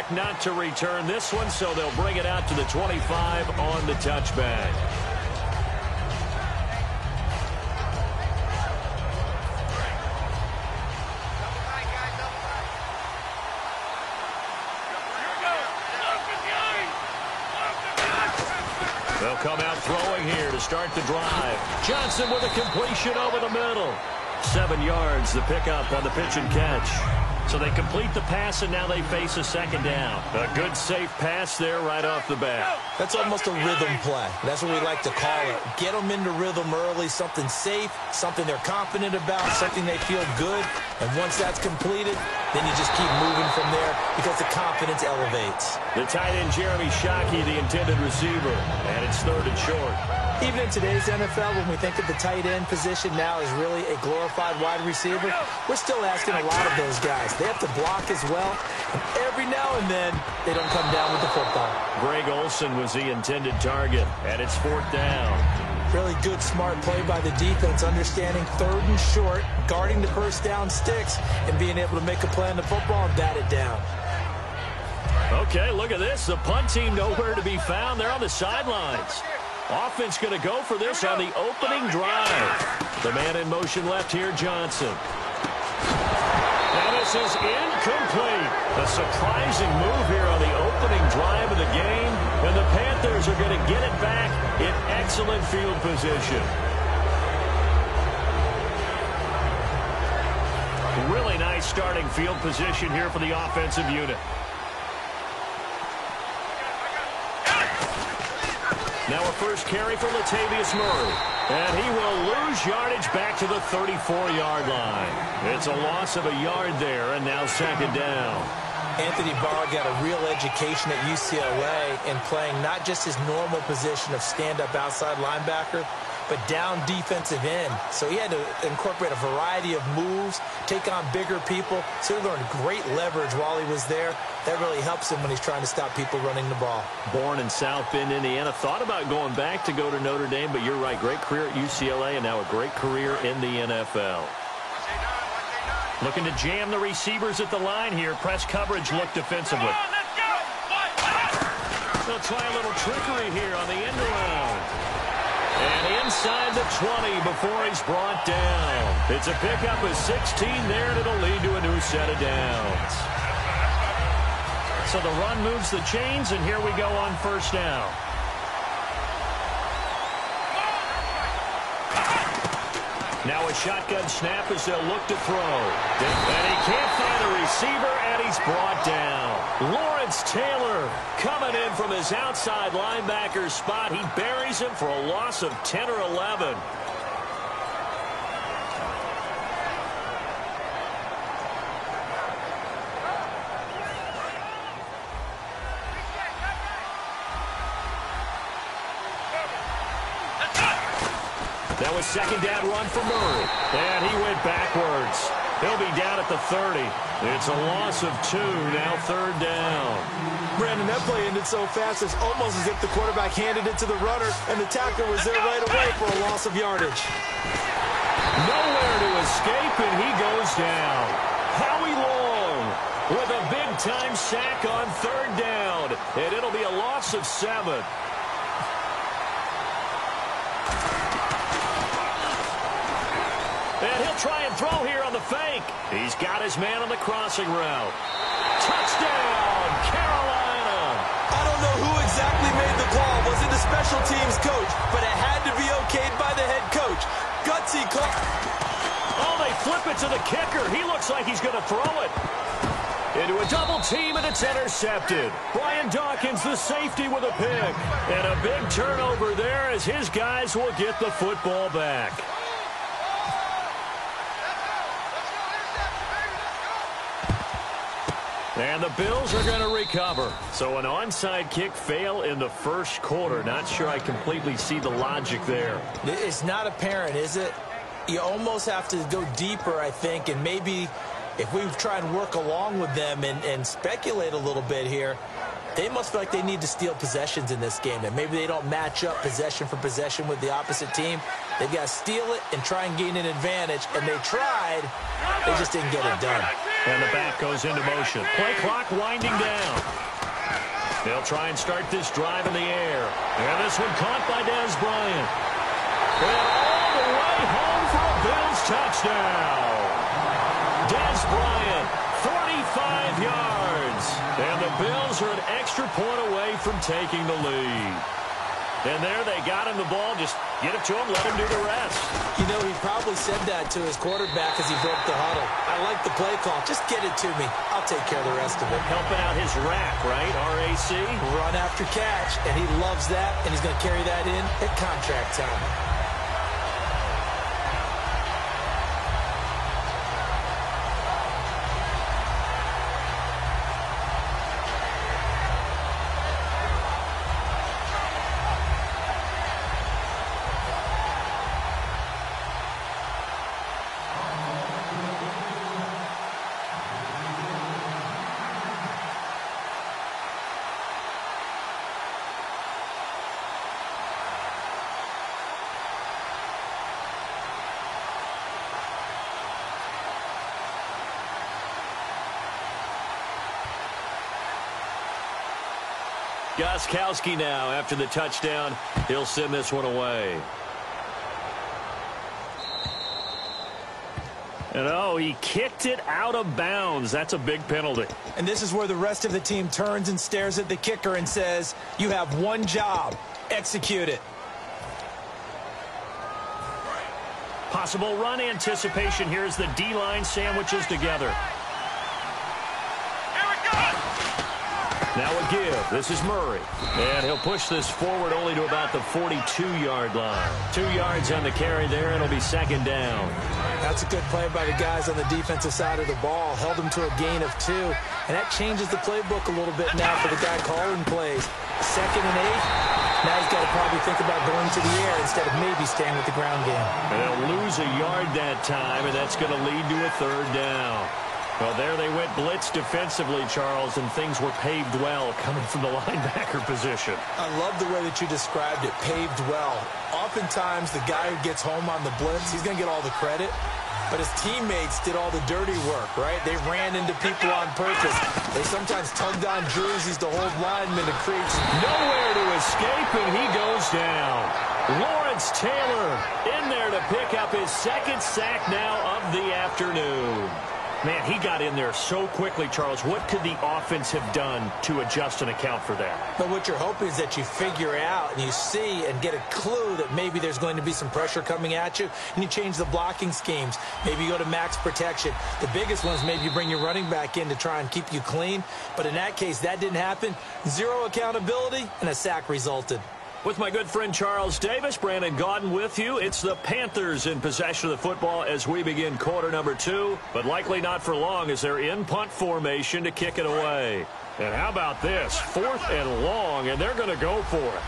elect not to return this one, so they'll bring it out to the 25 on the touchback. They'll come out throwing here to start the drive. Johnson with a completion over the middle. 7 yards, the pickup on the pitch and catch. So they complete the pass, and now they face a second down. A good, safe pass there right off the bat. That's almost a rhythm play. That's what we like to call it. Get them into rhythm early, something safe, something they're confident about, something they feel good. And once that's completed, then you just keep moving from there because the confidence elevates. The tight end, Jeremy Shockey, the intended receiver. And it's 3rd and short. Even in today's NFL, when we think of the tight end position now as really a glorified wide receiver, we're still asking a lot of those guys. They have to block as well, and every now and then, they don't come down with the football. Greg Olsen was the intended target, and it's 4th down. Really good, smart play by the defense, understanding 3rd and short, guarding the first down sticks, and being able to make a play on the football and bat it down. Okay, look at this. The punt team nowhere to be found. They're on the sidelines. Offense going to go for this on the opening drive. The man in motion left here, Johnson. Now this is incomplete. A surprising move here on the opening drive of the game. And the Panthers are going to get it back in excellent field position. Really nice starting field position here for the offensive unit. Now a first carry for Latavius Murray. And he will lose yardage back to the 34-yard line. It's a loss of a yard there, and now 2nd down. Anthony Barr got a real education at UCLA in playing not just his normal position of stand-up outside linebacker, but down defensive end. So he had to incorporate a variety of moves, take on bigger people. So he learned great leverage while he was there. That really helps him when he's trying to stop people running the ball. Born in South Bend, Indiana. Thought about going back to go to Notre Dame, but you're right. Great career at UCLA and now a great career in the NFL. Looking to jam the receivers at the line here. Press coverage look defensively. They'll try a little trickery here on the end around. And inside the 20 before he's brought down. It's a pickup of 16 there, and it'll lead to a new set of downs. So the run moves the chains, and here we go on 1st down. Now a shotgun snap as they'll look to throw. And he can't find a receiver, and he's brought down. Lawrence Taylor coming in from his outside linebacker spot. He buries him for a loss of 10 or 11. That was 2nd down run for Murray. And he went backwards. He'll be down at the 30. It's a loss of 2, now 3rd down. Brandon, that play ended so fast, it's almost as if the quarterback handed it to the runner, and the tackler was there right away for a loss of yardage. Nowhere to escape, and he goes down. Howie Long with a big-time sack on 3rd down, and it'll be a loss of 7. And he'll try and throw here on the fake. He's got his man on the crossing route. Touchdown, Carolina. I don't know who exactly made the call. Was it the special teams coach? But it had to be okayed by the head coach. Gutsy call. Oh, they flip it to the kicker. He looks like he's going to throw it. Into a double team, and it's intercepted. Brian Dawkins, the safety, with a pick. And a big turnover there as his guys will get the football back. And the Bills are going to recover. So an onside kick fail in the 1st quarter. Not sure I completely see the logic there. It's not apparent, is it? You almost have to go deeper, I think, and maybe if we try and work along with them and speculate a little bit here, they must feel like they need to steal possessions in this game, and maybe they don't match up possession for possession with the opposite team. They've got to steal it and try and gain an advantage, and they tried. They just didn't get it done. And the back goes into motion. Play clock winding down. They'll try and start this drive in the air. And this one caught by Dez Bryant. And all the way home for a Bills touchdown. Dez Bryant, 45 yards. And the Bills are an extra point away from taking the lead. And there they got him the ball. Just get it to him, let him do the rest. You know, he probably said that to his quarterback as he broke the huddle. I like the play call. Just get it to me. I'll take care of the rest of it. Helping out his rack, right? RAC. Run after catch, and he loves that, and he's going to carry that in at contract time. Gostkowski now after the touchdown. He'll send this one away. And oh, he kicked it out of bounds. That's a big penalty. And this is where the rest of the team turns and stares at the kicker and says, you have one job. Execute it. Possible run anticipation here as the D-line sandwiches together. Now a give. This is Murray. And he'll push this forward only to about the 42-yard line. 2 yards on the carry there. It'll be second down. That's a good play by the guys on the defensive side of the ball. Held them to a gain of 2. And that changes the playbook a little bit now for the guy calling plays. 2nd and 8. Now he's got to probably think about going to the air instead of maybe staying with the ground game. And they'll lose a yard that time, and that's going to lead to a 3rd down. Well, there they went blitz defensively, Charles, and things were paved well coming from the linebacker position. I love the way that you described it, paved well. Oftentimes, the guy who gets home on the blitz, he's going to get all the credit, but his teammates did all the dirty work, right? They ran into people on purpose. They sometimes tugged on jerseys to hold linemen to create nowhere to escape, and he goes down. Lawrence Taylor in there to pick up his 2nd sack now of the afternoon. Man, he got in there so quickly, Charles. What could the offense have done to adjust and account for that? But what you're hoping is that you figure out and you see and get a clue that maybe there's going to be some pressure coming at you, and you change the blocking schemes. Maybe you go to max protection. The biggest one is maybe you bring your running back in to try and keep you clean. But in that case, that didn't happen. 0 accountability, and a sack resulted. With my good friend Charles Davis, Brandon Gaudin with you. It's the Panthers in possession of the football as we begin quarter number 2, but likely not for long as they're in punt formation to kick it away. And how about this? 4th and long, and they're going to go for it.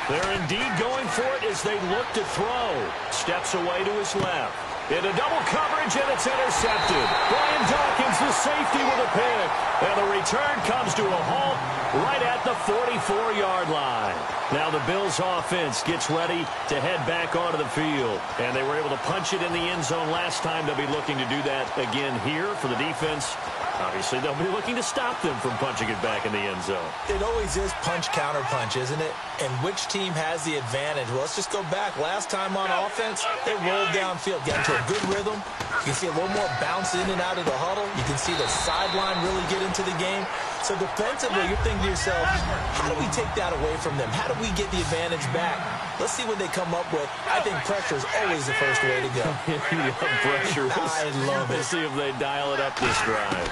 They're indeed going for it as they look to throw. Steps away to his left. Into double coverage, and it's intercepted. Brian Dawkins, the safety, with a pick. And the return comes to a halt right at the 44-yard line. Now the Bills' offense gets ready to head back onto the field. And they were able to punch it in the end zone last time. They'll be looking to do that again here for the defense. Obviously, they'll be looking to stop them from punching it back in the end zone. It always is punch-counter-punch, isn't it? And which team has the advantage? Well, let's just go back. Last time on offense, they rolled downfield, got into a good rhythm. You can see a little more bounce in and out of the huddle. You can see the sideline really get into the game. So defensively, you're thinking to yourself, how do we take that away from them? How do we get the advantage back? Let's see what they come up with. I think pressure is always the first way to go. Pressure. I love it. We'll see if they dial it up this drive.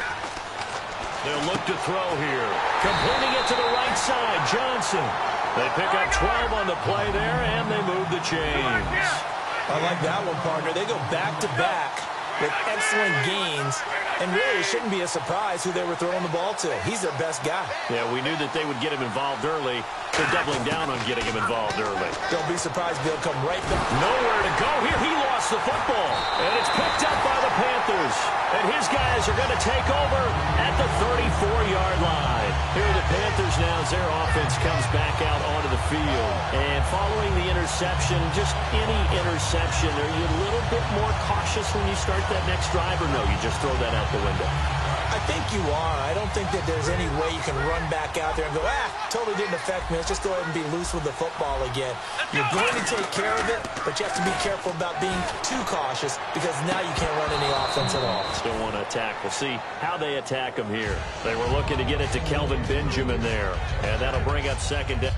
They'll look to throw here. Completing it to the right side, Johnson. They pick up 12 on the play there, and they move the chains. I like that one, partner. They go back-to-back with excellent gains. And really, it shouldn't be a surprise who they were throwing the ball to. He's their best guy. Yeah, we knew that they would get him involved early. They're doubling down on getting him involved early. Don't be surprised they'll come right back. Nowhere to go here. He lost the football. And it's picked up by the Panthers. And his guys are going to take over at the 34-yard line. Here are the Panthers now as their offense comes back out onto the field. And following the interception, just any interception, are you a little bit more cautious when you start that next drive, or no, you just throw that out the window? I think you are. I don't think that there's any way you can run back out there and go, totally didn't affect me. Let's just go ahead and be loose with the football again. You're going to take care of it, but you have to be careful about being too cautious because now you can't run any offense at all. Still want to attack. We'll see how they attack them here. They were looking to get it to Kelvin Benjamin there, and that'll bring up second down.